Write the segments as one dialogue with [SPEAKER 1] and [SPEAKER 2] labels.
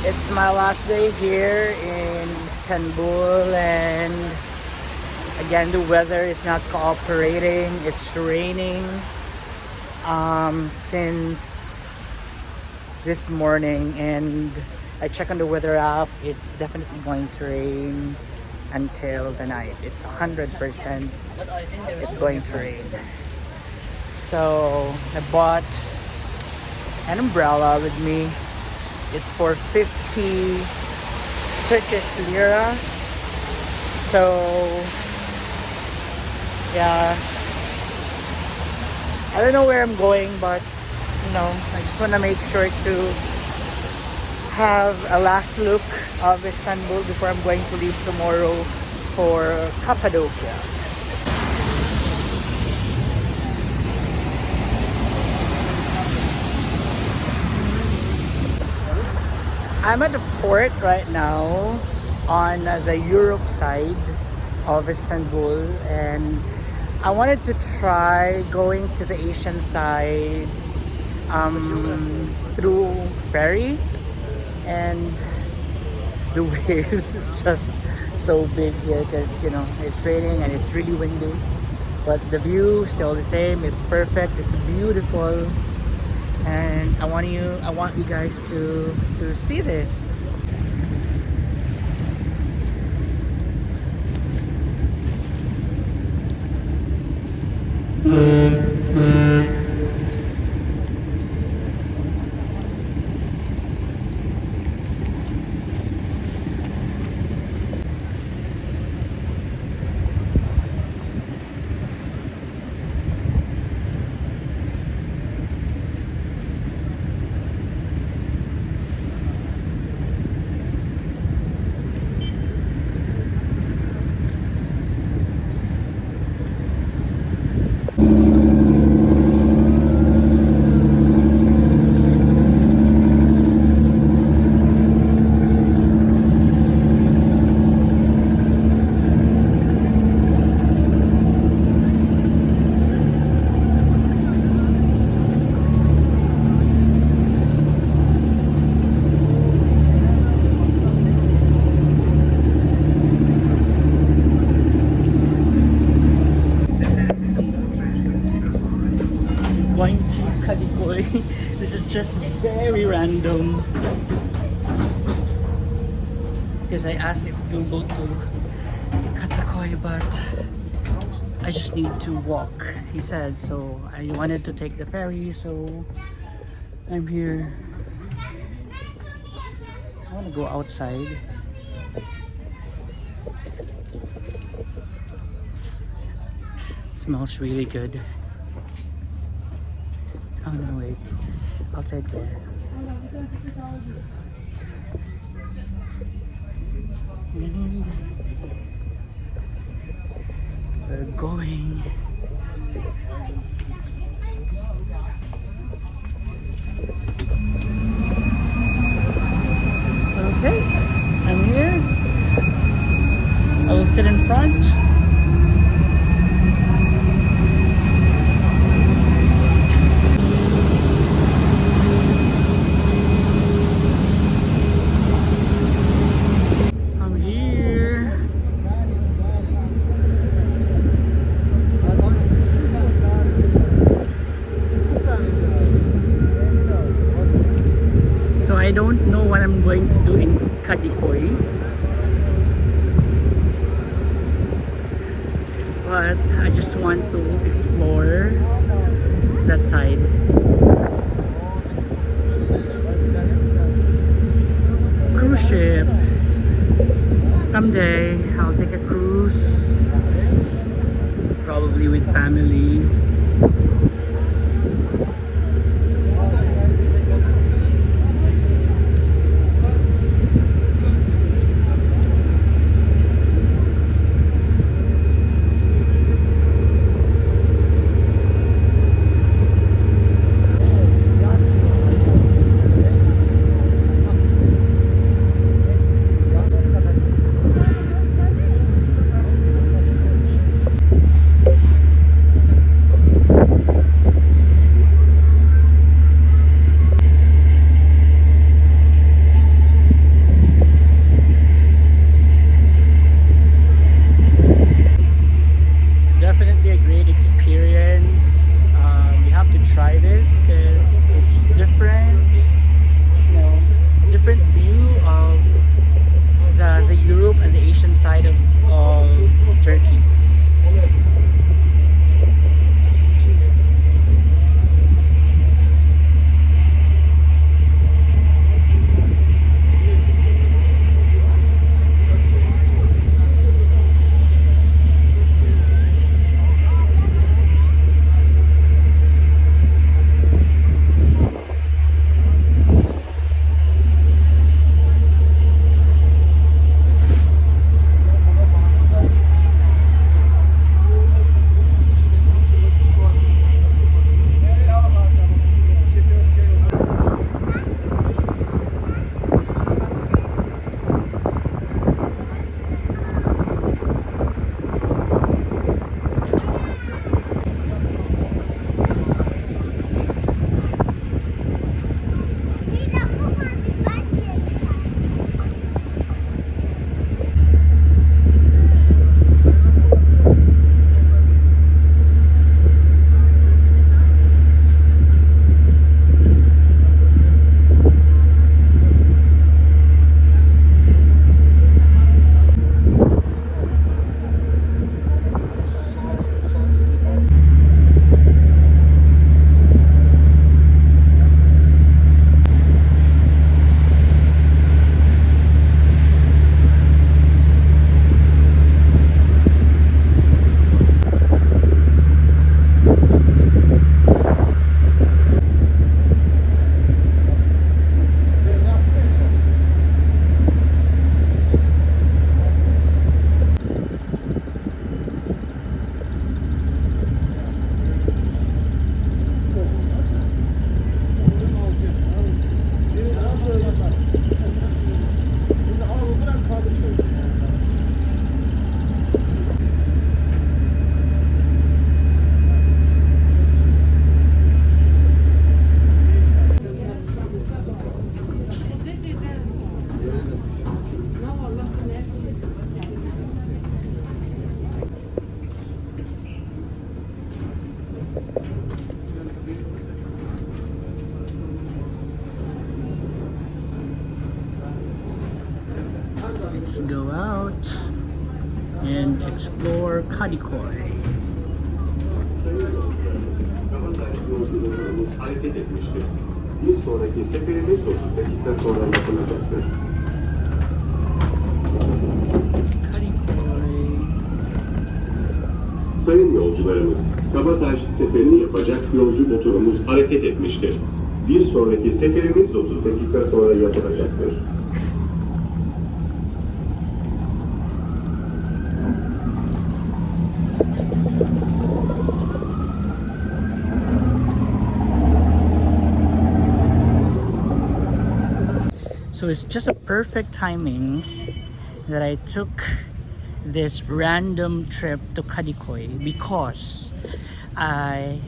[SPEAKER 1] It's my last day here in Istanbul, and again the weather is not cooperating. It's raining since this morning, and I check on the weather app. It's definitely going to rain until the night. It's 100% it's going to rain. So I bought an umbrella with me. It's for 50 Turkish lira. So yeah, I don't know where I'm going, but I just want to make sure to have a last look of Istanbul before I'm going to leave tomorrow for Cappadocia. I'm at the port right now on the Europe side of Istanbul, and I wanted to try going to the Asian side through Ferry, and the waves is just so big here because it's raining and it's really windy, but the view still the same. It's perfect, it's beautiful, and I want you guys to see this. Going to Kadikoy. This is just very random because I asked if we'll go to Kadikoy, but I just need to walk, he said. So I wanted to take the ferry, so I'm here. I want to go outside. Smells really good. Oh no, wait. I'll take that. And we're going. Okay, I'm here. I will sit in front. I don't know what I'm going to do in Kadikoy, but I just want to explore that side. Cruise ship. Someday I'll take a cruise, probably with family. Let's go out and explore Kadikoy.
[SPEAKER 2] Hareket etmiştir. Bir sonraki seferimiz 30 dakika sonra yapılacaktır. Sayın yolcularımız, Kabataş seferini yapacak yolcu motorumuz hareket etmiştir. Bir sonraki seferimiz 30 dakika sonra yapılacaktır.
[SPEAKER 1] So it's just a perfect timing that I took this random trip to Kadikoy because I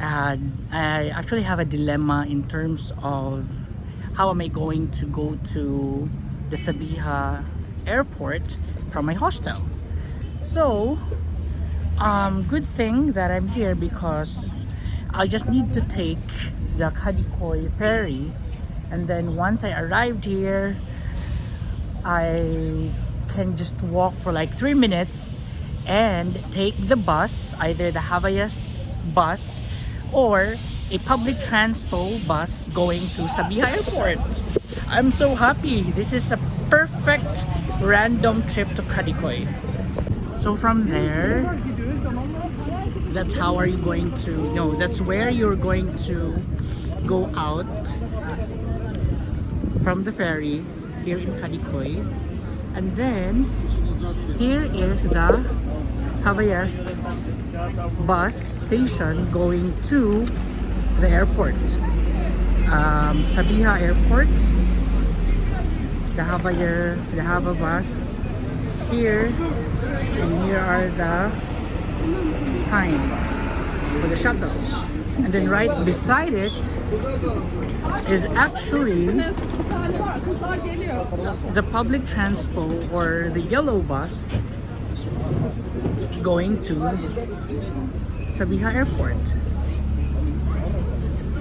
[SPEAKER 1] actually have a dilemma in terms of how am I going to go to the Sabiha airport from my hostel. So good thing that I'm here because I just need to take the Kadikoy ferry, and then once I arrived here I can just walk for like 3 minutes and take the bus, either the Havayas bus or a public transport bus going to Sabiha airport. I'm so happy. This is a perfect random trip to Kadikoy. So from there, that's how are you going to, no, that's where you're going to go out from the ferry here in Kadikoy. And then here is the Havayas bus station going to the airport, Sabiha airport. The Hava bus here, and here are the time for the shuttles. And then right beside it is actually the public transport or the yellow bus going to Sabiha airport.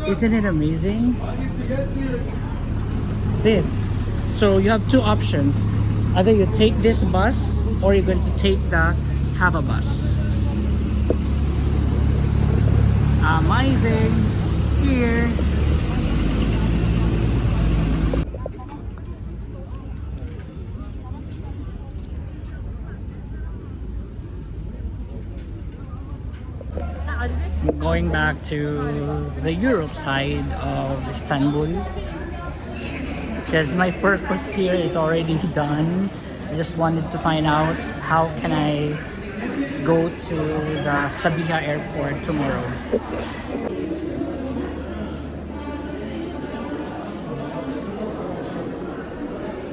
[SPEAKER 1] Isn't it amazing? This. So you have two options. Either you take this bus or you're going to take the Hava bus. Amazing. Here. Going back to the Europe side of Istanbul because my purpose here is already done. I just wanted to find out how can I go to the Sabiha airport tomorrow.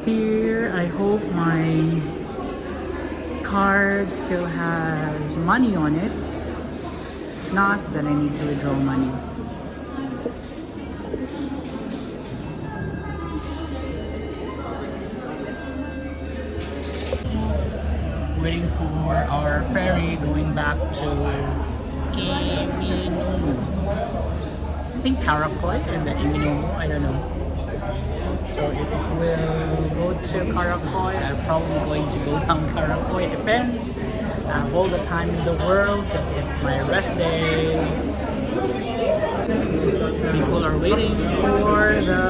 [SPEAKER 1] Here, I hope my card still has money on it. Not that I need to withdraw money. Waiting for our ferry going back to Iminomu. I think Kadikoy and then Iminomu, I don't know. So if it will go to Kadikoy, I'm probably going to go down Kadikoy. It depends. I have all the time in the world because it's my rest day. People are waiting for the